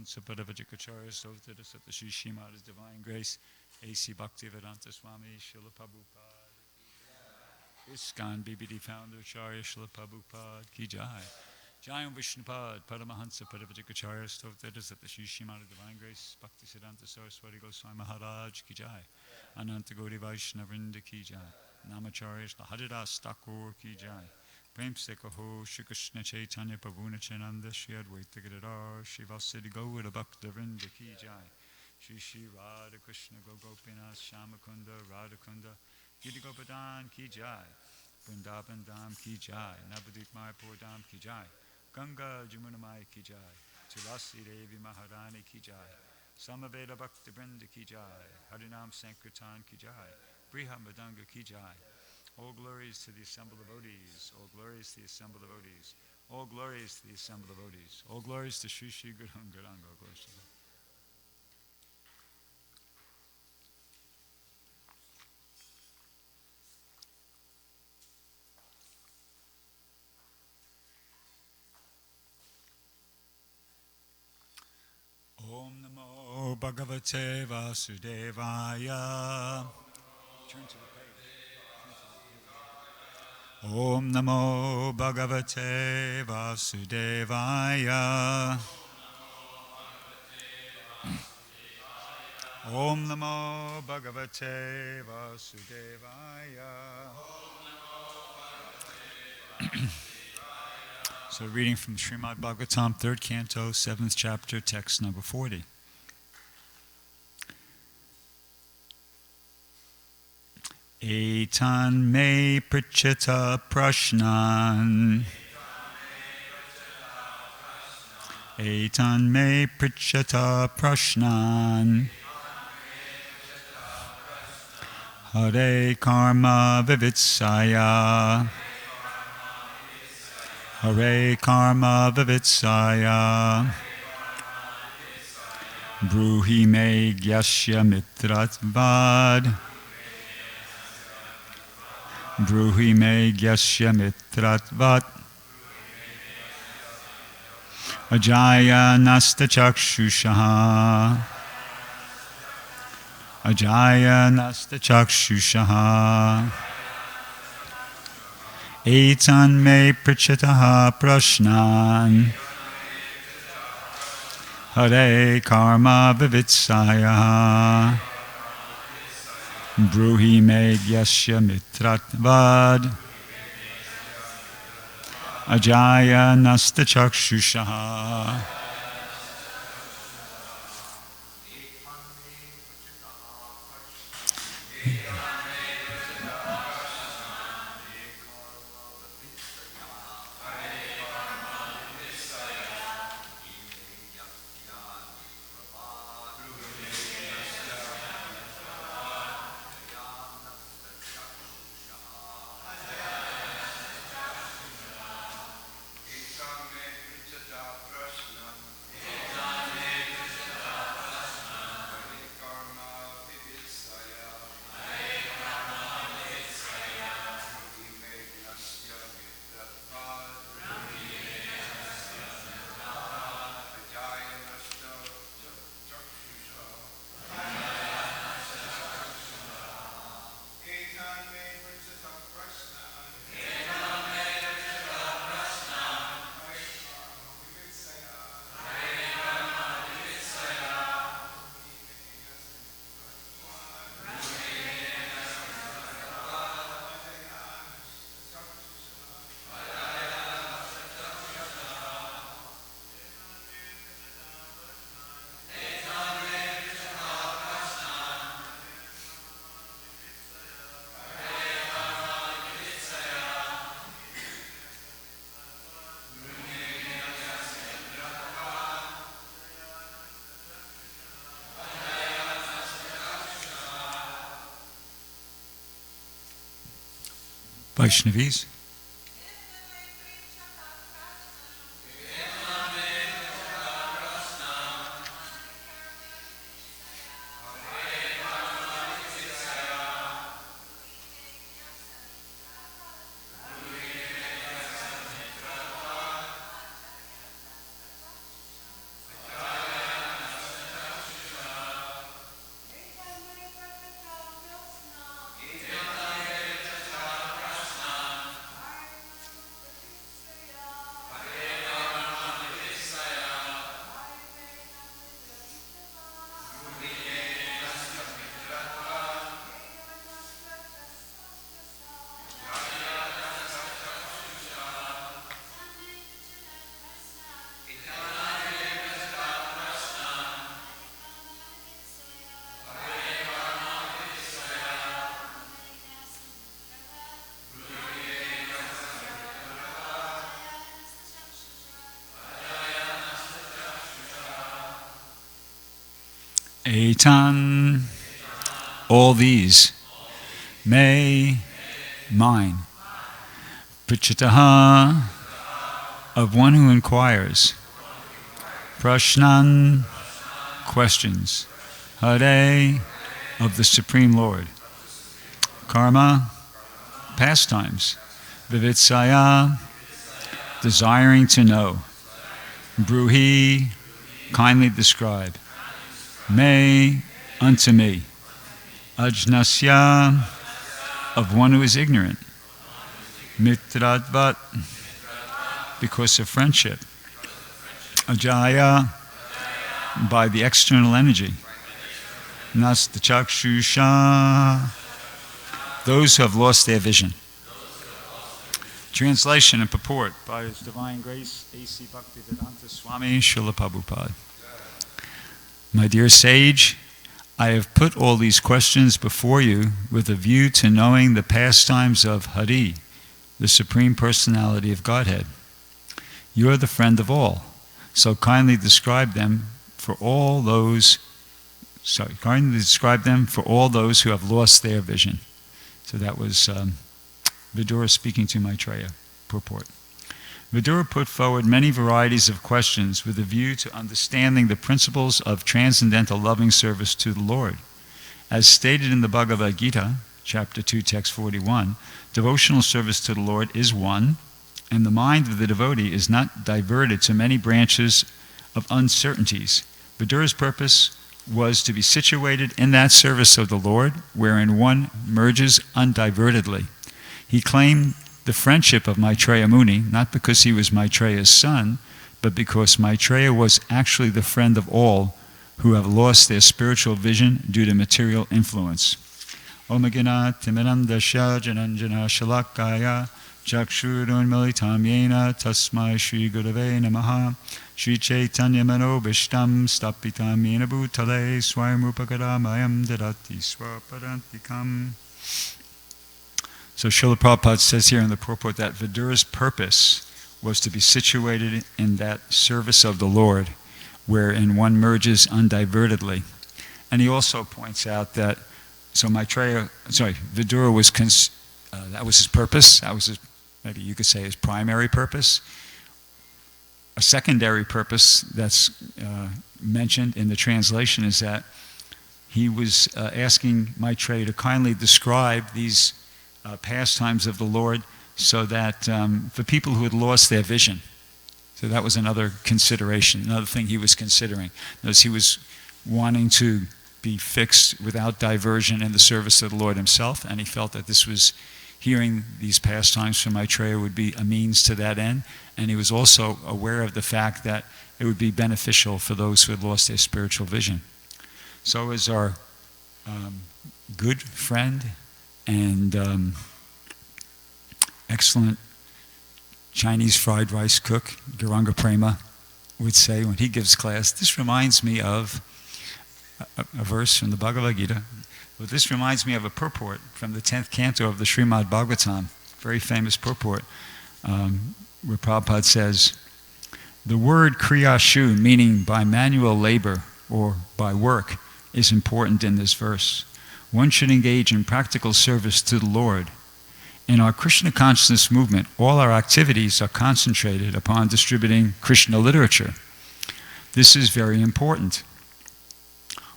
Paramahansa Padavajikacharya Sotita Sata Shri Shrimada's Divine Grace A.C. Bhaktivedanta Swami Srila Prabhupada ISKCON BBD Founder Acharya Srila Prabhupada Ki Jai Jayam Vishnupad Paramahansa Padavajikacharya Sotita Sata Shri Shrimada's Divine Grace Bhaktisiddhanta Saraswati Goswami Maharaj Ki Jai Ananta Gauri Vaishnavrinda Ki Jai Namacharya Srila Haridas Thakur Ki Jai Prem se kaho Shri Krishna Chaitanya Prabhu Nityananda Shri Advaita Gadadhar Shri Vasudeva Gaura Bhaktivinoda Ki Jai Shri Shri Radha Krishna Gopinath Shyamakunda Radhakunda Giri Gopadan Ki Jai Vrindavan Dham Ki Jai Navadvip Mayapur Dham Ki Jai Ganga Jamunamai Ki Jai Tulasi Devi Maharani Ki Jai Samaveda Bhakti Vrinda Ki Jai Harinam Sankirtan Ki Jai Briha Madanga Ki Jai. All glories to the assembled devotees. All glories to the assembled devotees. All glories to the assembled devotees. All glories to Sri Sri Gurung Gauranga. All glories to them. Om Namo Bhagavate Vasudevaya. Turn to the Om Namo Bhagavate Vasudevaya. Om Namo Bhagavate Vasudevaya. So reading from Srimad Bhagavatam, 3rd Canto, 7th chapter, text number 40. Etan me pritchata prashnan. Etan me pritchata prashnan. Hare karma vivitsaya. Hare karma vivitsaya. Bruhi me gyasya mitratvad. Bruhi me gyasya mitratvat. Ajaya nasta chakshushaha. Ajaya nasta chakshushaha. Etan me prichataha prashnan. Hare karma vivitsaya. Bruhi me gyasya mitratvad. Ajaya nasta chakshushaha. Vaishnavis. Etan, all these, may, mine. Prichitaha, of one who inquires. Prashnan, questions. Hare, of the Supreme Lord. Karma, pastimes. Vivitsaya, desiring to know. Bruhi, kindly describe. Me, unto me. Ajnasya, of one who is ignorant. Mitradvat, because of friendship. Ajaya, by the external energy. Nastachakshusha, those who have lost their vision. Translation and purport by His Divine Grace, A.C. Bhaktivedanta Swami Srila Prabhupada. My dear sage, I have put all these questions before you with a view to knowing the pastimes of Hari, the Supreme Personality of Godhead. You are the friend of all, so kindly describe them for all those who have lost their vision. So that was Vidura speaking to Maitreya. Purport. Vidura put forward many varieties of questions with a view to understanding the principles of transcendental loving service to the Lord. As stated in the Bhagavad Gita, chapter 2, text 41, devotional service to the Lord is one, and the mind of the devotee is not diverted to many branches of uncertainties. Vidura's purpose was to be situated in that service of the Lord, wherein one merges undivertedly. He claimed the friendship of Maitreya Muni, not because he was Maitreya's son, but because Maitreya was actually the friend of all who have lost their spiritual vision due to material influence. Omagina Timirandasya Jananjana Shalakaya Chakshurun Militam Yena Tasmai Shri Gurave Namaha Shri Chaitanya Manobishtam Stapitam Yena Bhutale Swayamrupakadamayam Dadati Swaparantikam. So Srila Prabhupada says here in the purport that Vidura's purpose was to be situated in that service of the Lord, wherein one merges undivertedly. And he also points out that, Vidura was, that was his purpose, that was his, maybe you could say his primary purpose. A secondary purpose that's mentioned in the translation is that he was asking Maitreya to kindly describe these pastimes of the Lord so that for people who had lost their vision. So that was another consideration, another thing he was considering. Notice he was wanting to be fixed without diversion in the service of the Lord himself, and he felt that this was, hearing these pastimes from Maitreya would be a means to that end, and he was also aware of the fact that it would be beneficial for those who had lost their spiritual vision. So as our good friend and excellent Chinese fried rice cook, Gauranga Prema, would say when he gives class, this reminds me of a verse from the Bhagavad Gita, but this reminds me of a purport from the 10th canto of the Srimad Bhagavatam, very famous purport, where Prabhupada says, the word kriyashu, meaning by manual labor or by work, is important in this verse. One should engage in practical service to the Lord. In our Krishna consciousness movement, all our activities are concentrated upon distributing Krishna literature. This is very important.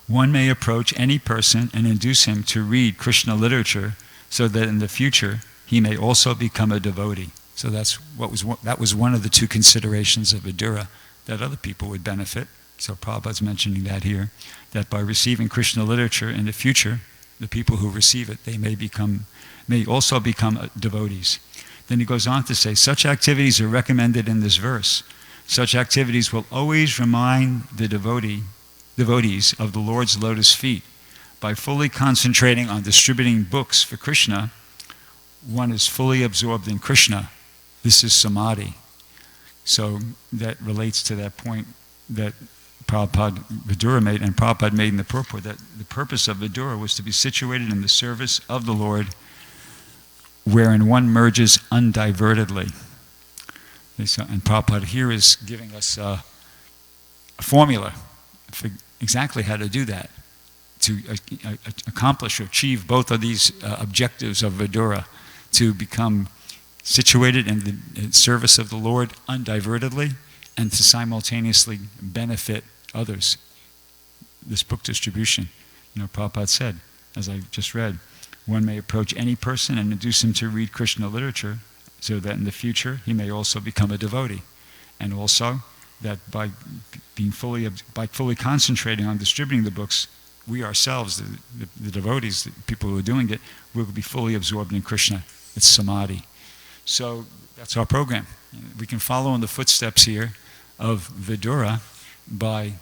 One may approach any person and induce him to read Krishna literature so that in the future he may also become a devotee. So that was one of the two considerations of Vidura, that other people would benefit. So Prabhupada's mentioning that here, that by receiving Krishna literature in the future, the people who receive it, they may also become devotees. Then he goes on to say, such activities are recommended in this verse. Such activities will always remind the devotees of the Lord's lotus feet. By fully concentrating on distributing books for Krishna, one is fully absorbed in Krishna. This is samadhi. So that relates to that point that Vidura made, and Prabhupada made in the purport, that the purpose of Vidura was to be situated in the service of the Lord, wherein one merges undivertedly. And Prabhupada here is giving us a formula exactly how to do that, to accomplish or achieve both of these objectives of Vidura, to become situated in the service of the Lord undivertedly, and to simultaneously benefit others. This book distribution, Prabhupada said, as I just read, one may approach any person and induce him to read Krishna literature so that in the future he may also become a devotee. And also that by fully concentrating on distributing the books, we ourselves, the devotees, the people who are doing it, will be fully absorbed in Krishna. It's samadhi. So that's our program. We can follow in the footsteps here of Vidura by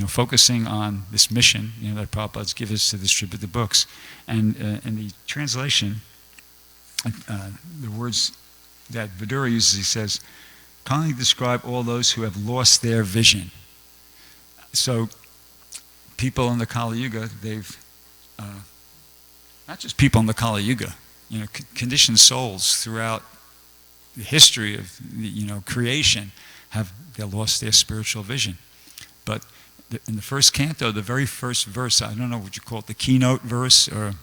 focusing on this mission that Prabhupada's given us to distribute the books. And in the translation, the words that Vidura uses, he says, kindly describe all those who have lost their vision. So people in the Kali Yuga, they've, not just people in the Kali Yuga, conditioned souls throughout the history of creation they lost their spiritual vision. But in the first canto, the very first verse, I don't know what you call it, the keynote verse, or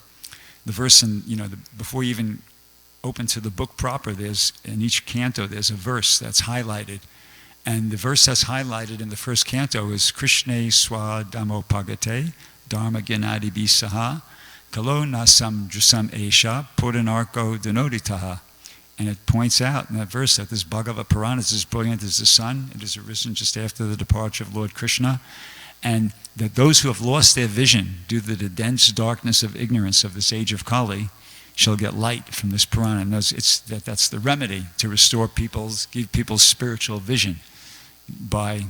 the verse before you even open to the book proper, there's in each canto there's a verse that's highlighted. And the verse that's highlighted in the first canto is Krishne Swa Dhammo Pagate Dharma Gyanadi Bisaha Kalo Nasam Drusam Esha Puranarko Dinoditaha. And it points out in that verse that this Bhagavad Purana is as brilliant as the sun. It has arisen just after the departure of Lord Krishna. And that those who have lost their vision due to the dense darkness of ignorance of this age of Kali shall get light from this Purana. And that's the remedy to restore give people's spiritual vision by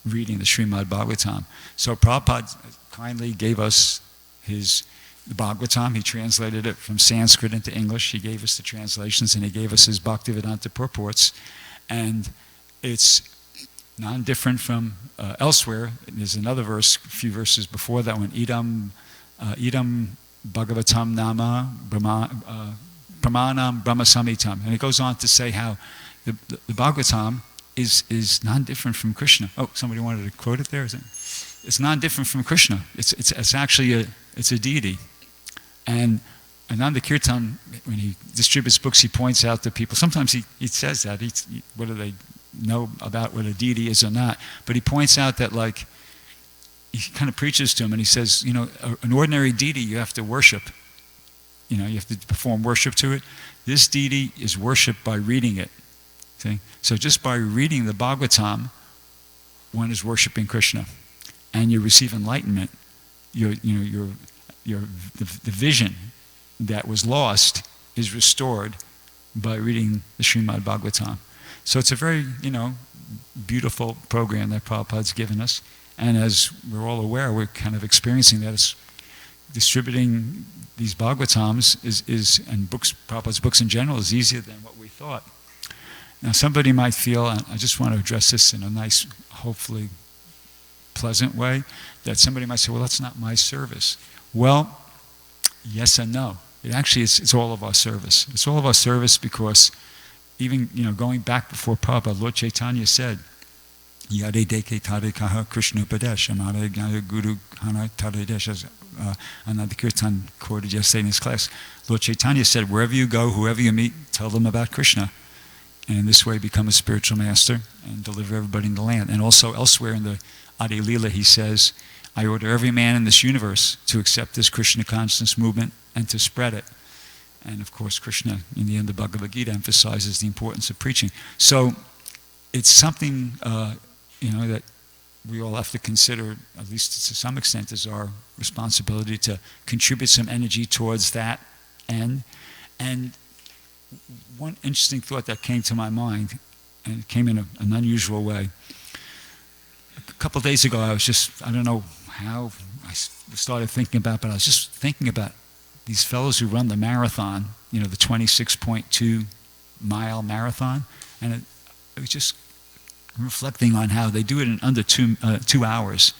reading the Srimad Bhagavatam. So Prabhupada kindly gave us the Bhagavatam. He translated it from Sanskrit into English. He gave us the translations, and he gave us his Bhaktivedanta purports. And it's non-different from elsewhere. There's another verse, a few verses before that one, Idam Bhagavatam Nama Pramanam Brahma Samitam. And it goes on to say how the Bhagavatam is non-different from Krishna. Oh, somebody wanted to quote it there? It's non-different from Krishna. It's actually a deity. And Ananda Kirtan, when he distributes books, he points out to people, sometimes he says that, whether they know about what a deity is or not, but he points out that he kind of preaches to him, and he says, an ordinary deity you have to worship. You have to perform worship to it. This deity is worshipped by reading it. See? So just by reading the Bhagavatam, one is worshiping Krishna, and you receive enlightenment. The vision that was lost is restored by reading the Srimad Bhagavatam. So it's a very, beautiful program that Prabhupada's given us. And as we're all aware, we're kind of experiencing that. It's distributing these Bhagavatams and books, Prabhupada's books in general, is easier than what we thought. Now somebody might feel, and I just want to address this in a nice, hopefully pleasant way, that somebody might say, well, that's not my service. Well, yes and no. It's all of our service. It's all of our service because even, going back before Prabhupada, Lord Chaitanya said, Yade deke tare kaha Krishna Upadesh, amare gnana guru hana tare desh, as Ananda Kirtan quoted yesterday in his class. Lord Chaitanya said, wherever you go, whoever you meet, tell them about Krishna. And in this way become a spiritual master and deliver everybody in the land. And also elsewhere in the Adi Lila, he says, I order every man in this universe to accept this Krishna consciousness movement and to spread it. And of course, Krishna, in the end, the Bhagavad Gita emphasizes the importance of preaching. So it's something, that we all have to consider, at least to some extent, as our responsibility to contribute some energy towards that end. And one interesting thought that came to my mind, and it came in an unusual way. A couple of days ago, I don't know how I started thinking about, but I was just thinking about these fellows who run the marathon, the 26.2 mile marathon, and it was just reflecting on how they do it in under 2 hours.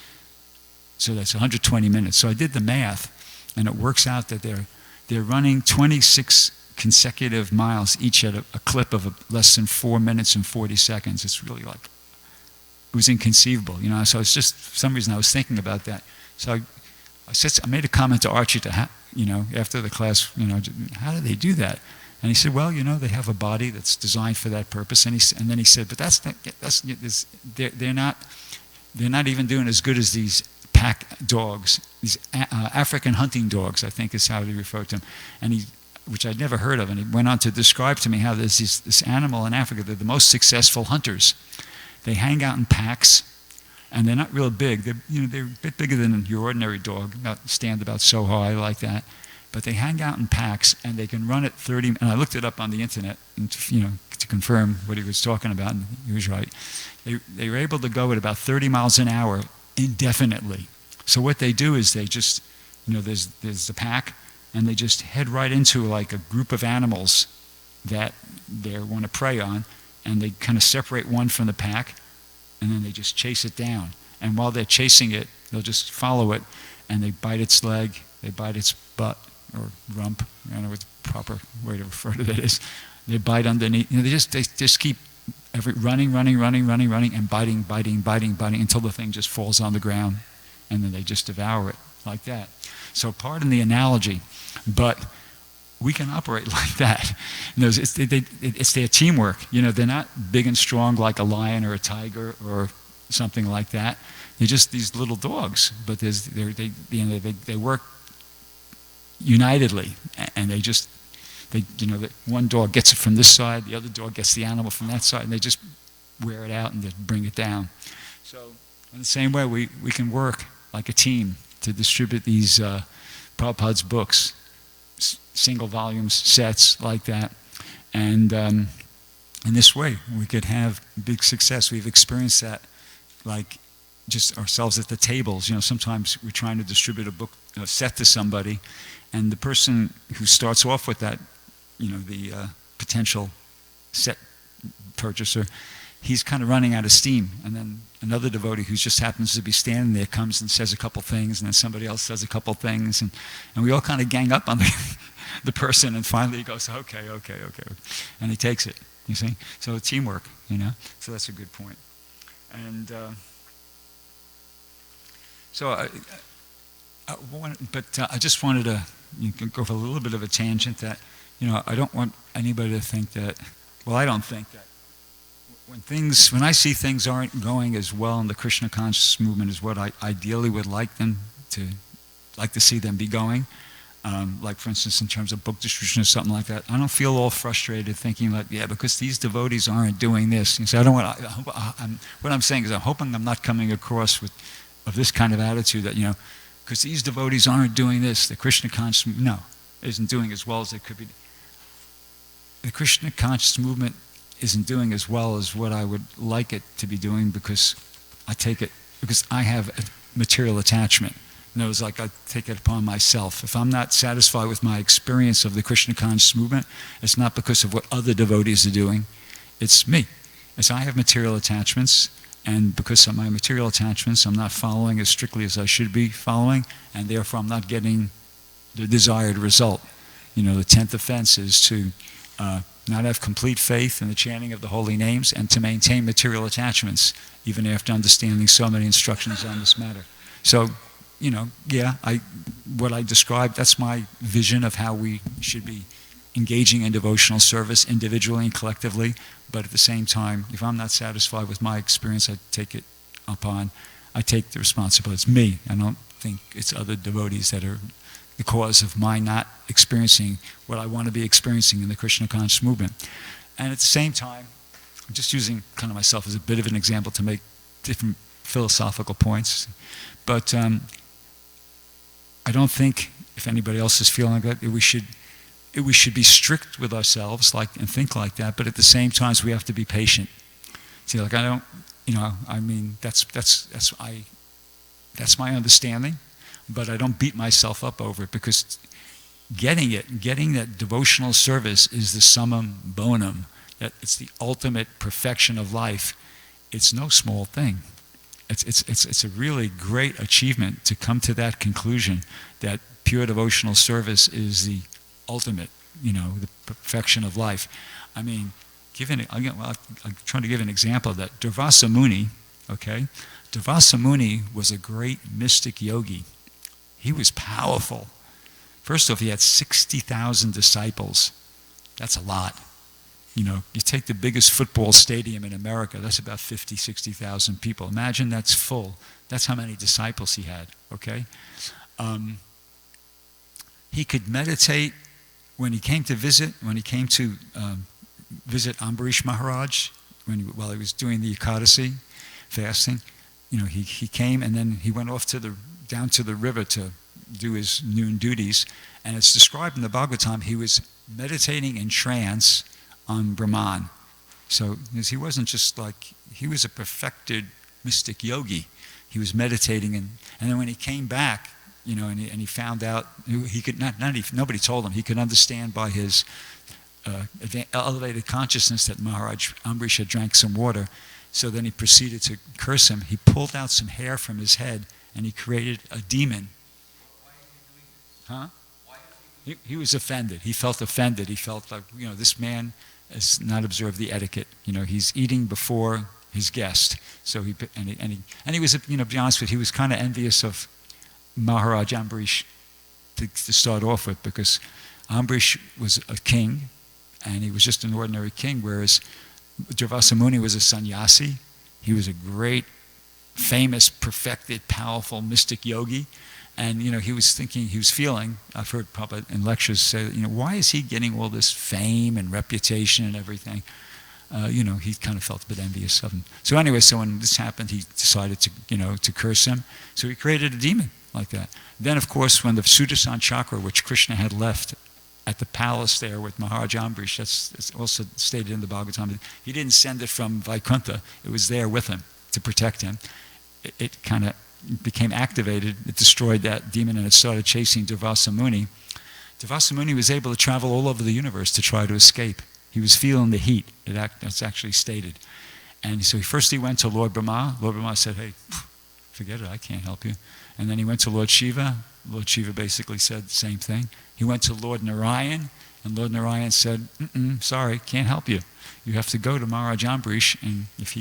So that's 120 minutes. So I did the math, and it works out that they're running 26 consecutive miles, each at a clip of less than 4 minutes and 40 seconds. It's really like was inconceivable, you know. So it's just, for some reason I was thinking about that. So I made a comment to Archie you know, after the class, you know, how do they do that? And he said, well, you know, they have a body that's designed for that purpose. And then he said, but they're not even doing as good as these pack dogs, these African hunting dogs, I think is how he referred to them. And which I'd never heard of. And he went on to describe to me how there's this animal in Africa, they're the most successful hunters. They hang out in packs, and they're not real big. They're a bit bigger than your ordinary dog, stand about so high like that. But they hang out in packs, and they can run at 30. And I looked it up on the internet, and to confirm what he was talking about, and he was right. They were able to go at about 30 miles an hour indefinitely. So what they do is they just, there's the pack, and they just head right into like a group of animals that they want to prey on, and they kind of separate one from the pack, and then they just chase it down. And while they're chasing it, they'll just follow it, and they bite its leg, they bite its butt or rump. I don't know what the proper way to refer to that is. They bite underneath. They just keep running, and biting until the thing just falls on the ground, and then they just devour it like that. So pardon the analogy, but we can operate like that. It's their teamwork. They're not big and strong like a lion or a tiger or something like that. They're just these little dogs, but they work unitedly, and one dog gets it from this side, the other dog gets the animal from that side, and they just wear it out and they bring it down. So in the same way, we can work like a team to distribute these Prabhupada's books, single volumes, sets like that. And in this way, we could have big success. We've experienced that, like just ourselves at the tables. Sometimes we're trying to distribute a set to somebody, and the person who starts off with that, the potential set purchaser, he's kind of running out of steam. And then another devotee who just happens to be standing there comes and says a couple things, and then somebody else says a couple things, and we all kind of gang up on the person, and finally he goes, okay, and he takes it, you see? So teamwork, so that's a good point. And I just wanted to go for a little bit of a tangent that, I don't want anybody to think that, well, I don't think that when I see things aren't going as well in the Krishna conscious movement as what I ideally would like to see them be going, like for instance in terms of book distribution or something like that, I don't feel all frustrated thinking like, yeah, because these devotees aren't doing this. So what I'm saying is I'm hoping I'm not coming across of this kind of attitude that, because these devotees aren't doing this, the Krishna conscious movement isn't doing as well as it could be. The Krishna conscious movement isn't doing as well as what I would like it to be doing because I have a material attachment. In other words, like I take it upon myself. If I'm not satisfied with my experience of the Krishna conscious movement, it's not because of what other devotees are doing, it's me. As I have material attachments, and because of my material attachments, I'm not following as strictly as I should be following, and therefore I'm not getting the desired result. The 10th offense is to not have complete faith in the chanting of the holy names and to maintain material attachments, even after understanding so many instructions on this matter. So, what I described, that's my vision of how we should be engaging in devotional service individually and collectively, but at the same time, if I'm not satisfied with my experience, I take the responsibility. It's me. I don't think it's other devotees that are the cause of my not experiencing what I want to be experiencing in the Krishna conscious movement. And at the same time, I'm just using kind of myself as a bit of an example to make different philosophical points, but I don't think, if anybody else is feeling like that, we should be strict with ourselves and think like that, but at the same time we have to be patient. See, like that's my understanding, but I don't beat myself up over it, because getting that devotional service is the summum bonum, that it's the ultimate perfection of life. It's no small thing. It's a really great achievement to come to that conclusion that pure devotional service is the ultimate, the perfection of life. I mean, I'm trying to give an example of that. Durvasa Muni, okay? Durvasa Muni was a great mystic yogi. He was powerful. First off, he had 60,000 disciples. That's a lot. You know, you take the biggest football stadium in America, that's about 50, 60,000 people. Imagine that's full. That's how many disciples he had, okay? He could meditate when he came to visit Ambarish Maharaj, while he was doing the Ekadasi, fasting. You know, he came and then he went off down to the river to do his noon duties. And it's described in the Bhagavatam, he was meditating in trance on Brahman. So he wasn't just like, he was a perfected mystic yogi. He was meditating, and then when he came back, you know, and he found out, he could nobody told him, he could understand by his elevated consciousness that Maharaj Ambarish had drank some water. So then he proceeded to curse him. He pulled out some hair from his head and he created a demon. Huh? He was offended. He felt offended. He felt like, you know, this man has not observed the etiquette. You know, he's eating before his guest. So he was, you know, to be honest with you, he was kind of envious of Maharaj Ambarish to start off with, because Ambarish was a king and he was just an ordinary king, whereas Durvasa Muni was a sannyasi. He was a great, famous, perfected, powerful, mystic yogi. And, you know, he was feeling, I've heard Prabhupada in lectures say, you know, why is he getting all this fame and reputation and everything? You know, he kind of felt a bit envious of him. So anyway, so when this happened, he decided to, you know, to curse him. So he created a demon like that. Then, of course, when the Sudarshan chakra, which Krishna had left at the palace there with Maharaj Ambarish, that's also stated in the Bhagavatam, he didn't send it from Vaikuntha. It was there with him to protect him. It kind of became activated. It destroyed that demon and it started chasing Durvasa Muni. Durvasa Muni was able to travel all over the universe to try to escape. He was feeling the heat. That's actually stated. And so first he went to Lord Brahma. Lord Brahma said, hey, forget it, I can't help you. And then he went to Lord Shiva. Lord Shiva basically said the same thing. He went to Lord Narayan, and Lord Narayan said, sorry, can't help you. You have to go to Maharaj Ambarish, and if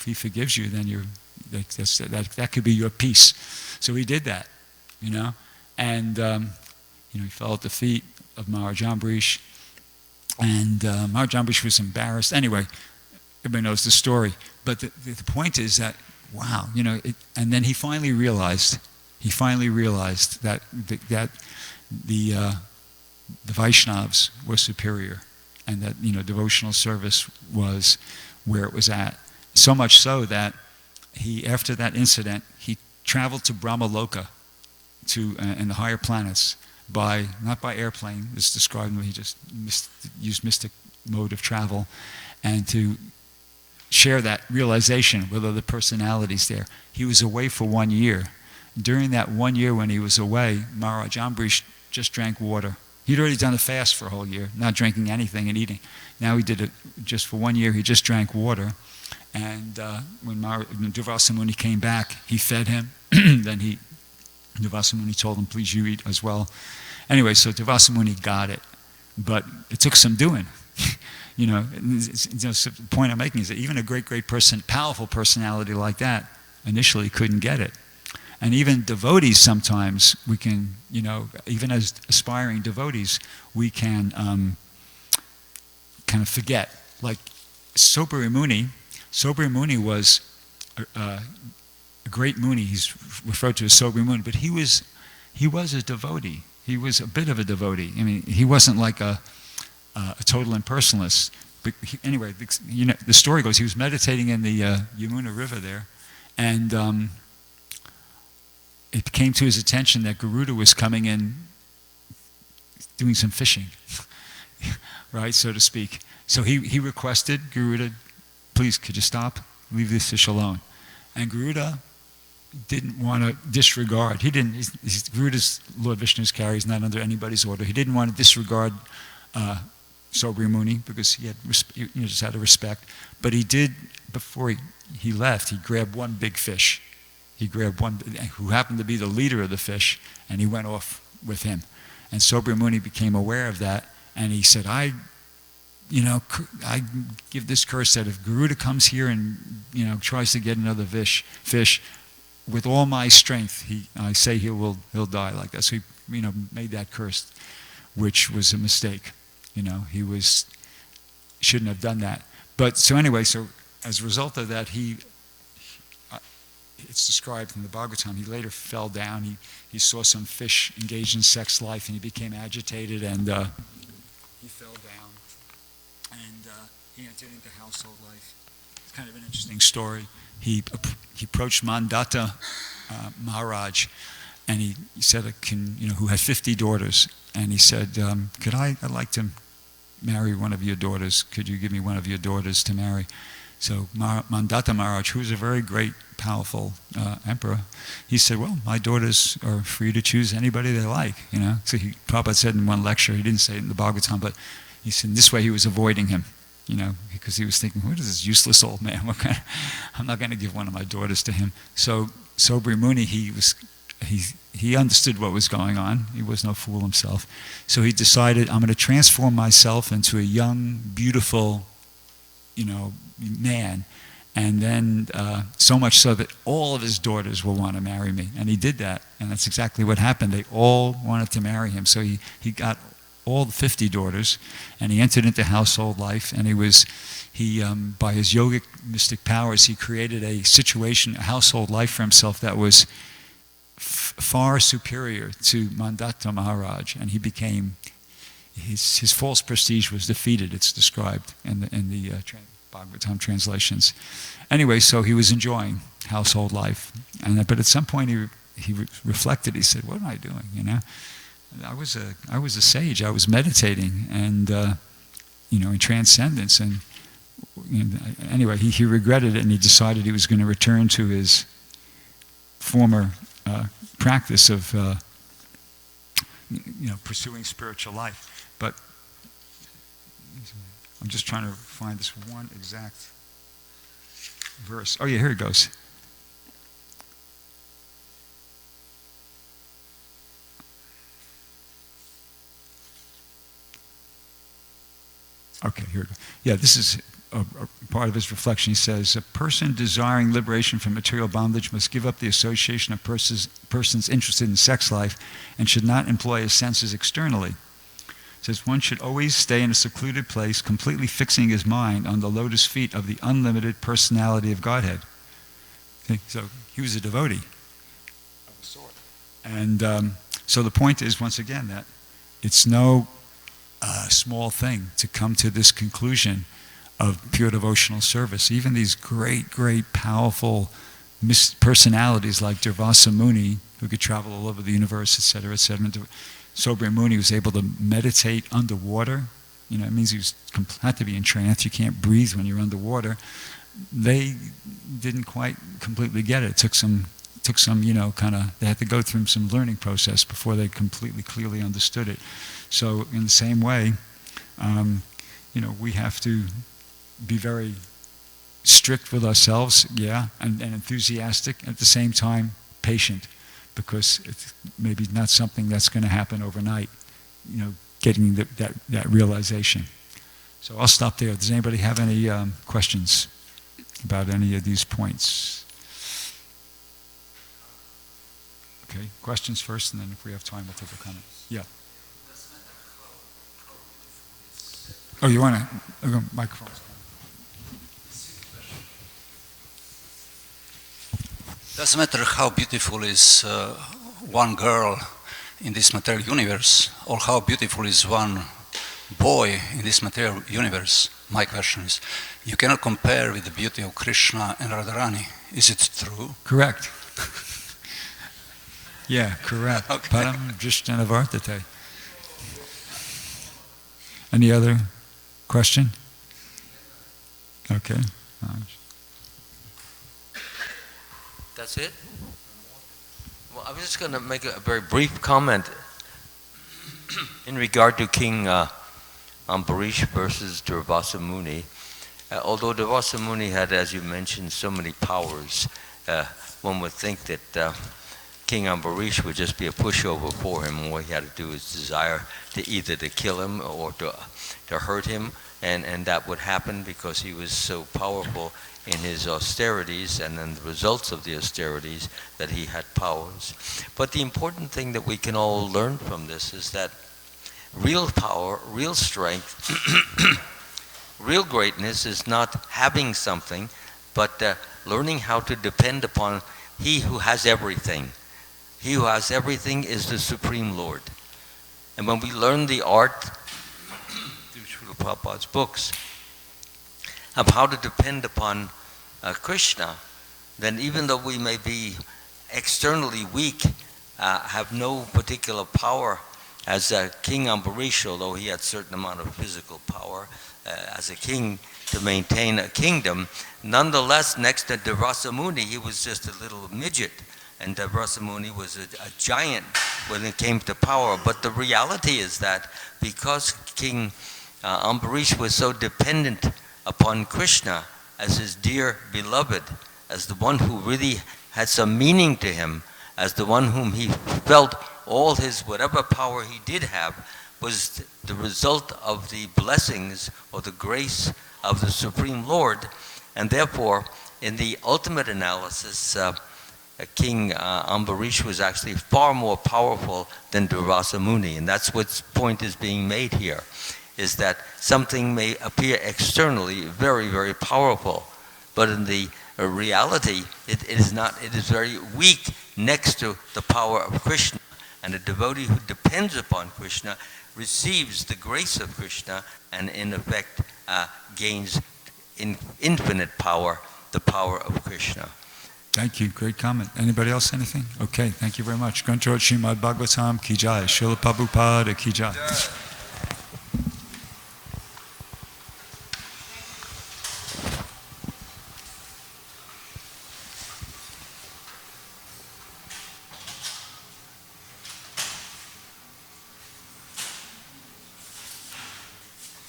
he forgives you, then that could be your peace. So he did that, you know, and he fell at the feet of Maharaj Ambarish, and Maharaj Ambarish was embarrassed. Anyway, everybody knows the story. But the point is that, wow, you know, and then he finally realized that the Vaishnavas were superior, and that, you know, devotional service was where it was at. So much so that after that incident, he traveled to Brahmaloka, in the higher planets, not by airplane. It's described when he just used mystic mode of travel, and to share that realization with other personalities there. He was away for 1 year. During that 1 year when he was away, Maharaj Ambarish just drank water. He'd already done a fast for a whole year, not drinking anything and eating. Now he did it just for 1 year. He just drank water. And when Durvasa Muni came back, he fed him. Then Durvasa Muni told him, please, you eat as well. Anyway, so Durvasa Muni got it. But it took some doing. You know, the point I'm making is that even a great person, powerful personality like that, initially couldn't get it. And even devotees sometimes, we can, you know, even as aspiring devotees, we can kind of forget. Like Sobri Muni was a great Muni. He's referred to as Sobri Muni, but he was a devotee. He was a bit of a devotee. I mean, he wasn't like a total impersonalist. But anyway, you know, the story goes, he was meditating in the Yamuna River there, and it came to his attention that Garuda was coming in doing some fishing, right, so to speak. So he requested Garuda, please, could you stop? Leave this fish alone. And Garuda didn't want to disregard. Garuda's Lord Vishnu's carrier, he's not under anybody's order. He didn't want to disregard Sobri Muni because he had just out of respect. But he did, before he left, he grabbed one big fish. He grabbed one who happened to be the leader of the fish, and he went off with him. And Sobri Muni became aware of that, and he said, I I give this curse that if Garuda comes here and, tries to get another fish, with all my strength, I say he'll die like that. So he, made that curse, which was a mistake. He shouldn't have done that. But so anyway, so as a result of that, it's described in the Bhagavatam, he later fell down. He saw some fish engaged in sex life, and he became agitated, and he fell down, and he entered into household life. It's kind of an interesting story. He approached Mandata Maharaj, and he said, who had 50 daughters, and he said, I'd like to marry one of your daughters. Could you give me one of your daughters to marry? So Mandata Maharaj, who was a very great, powerful emperor, he said, well, my daughters are free to choose anybody they like, So Prabhupada said in one lecture, he didn't say it in the Bhagavatam, but he said this way he was avoiding him, because he was thinking, what is this useless old man? I'm not going to give one of my daughters to him. So Sobri Muni, he understood what was going on. He was no fool himself. So he decided, I'm going to transform myself into a young, beautiful, man, and then so much so that all of his daughters will want to marry me. And he did that, and that's exactly what happened. They all wanted to marry him. So he got all the 50 daughters, and he entered into household life, and he by his yogic mystic powers, he created a situation, a household life for himself that was far superior to Mandata Maharaj, and he became, his false prestige was defeated, it's described in the Bhagavatam translations. Anyway, so he was enjoying household life, but at some point he reflected, he said, what am I doing, I was a sage, I was meditating, and in transcendence, and anyway, he regretted it, and he decided he was going to return to his former practice of pursuing spiritual life. But I'm just trying to find this one exact verse. Oh yeah, here it goes. Okay, here we go. Yeah, this is a part of his reflection. He says, a person desiring liberation from material bondage must give up the association of persons interested in sex life and should not employ his senses externally. He says, one should always stay in a secluded place, completely fixing his mind on the lotus feet of the unlimited personality of Godhead. Okay, so he was a devotee of a sort. And so the point is, once again, that it's no small thing to come to this conclusion of pure devotional service. Even these great, great, powerful personalities like Durvasa Muni, who could travel all over the universe, etc., etc. Sobri Muni was able to meditate underwater. It means he had to be in trance. You can't breathe when you're underwater. They didn't quite completely get it. It took some, they had to go through some learning process before they completely, clearly understood it. So in the same way, we have to be very strict with ourselves, and enthusiastic, at the same time patient, because it's maybe not something that's going to happen overnight, getting that realization. So I'll stop there. Does anybody have any questions about any of these points? Okay, questions first, and then if we have time, we'll take a comment. Yeah. Oh, you want to? Microphone. Doesn't matter how beautiful is one girl in this material universe, or how beautiful is one boy in this material universe. My question is, you cannot compare with the beauty of Krishna and Radharani. Is it true? Correct. Yeah, correct. Okay. Param Drishtana Vartate. Any other question? Okay. That's it? Well, I was just going to make a very brief comment in regard to King Ambarish versus Durvasa Muni. Although Durvasa Muni had, as you mentioned, so many powers, one would think that King Ambarish would just be a pushover for him, and what he had to do is desire to either to kill him or to hurt him, and that would happen because he was so powerful in his austerities and then the results of the austerities that he had powers. But the important thing that we can all learn from this is that real power, real strength, real greatness is not having something, but learning how to depend upon He who has everything. He who has everything is the Supreme Lord. And when we learn the art through Srila Prabhupada's books of how to depend upon Krishna, then even though we may be externally weak, have no particular power as King Ambarish, although he had a certain amount of physical power as a king to maintain a kingdom, nonetheless, next to Durvasa Muni, he was just a little midget. And Durvasa Muni was a giant when it came to power. But the reality is that because King Ambarish was so dependent upon Krishna as his dear beloved, as the one who really had some meaning to him, as the one whom he felt all his, whatever power he did have, was the result of the blessings or the grace of the Supreme Lord. And therefore, in the ultimate analysis, King Ambarish was actually far more powerful than Durvasa Muni. And that's what point is being made here, is that something may appear externally very, very powerful, but in the reality, it is not. It is very weak next to the power of Krishna. And a devotee who depends upon Krishna receives the grace of Krishna and in effect gains infinite power, the power of Krishna. Thank you. Great comment. Anybody else, anything? Okay, thank you very much. Granth Srimad Bhagavatam ki jai. Srila Prabhupada ki jai.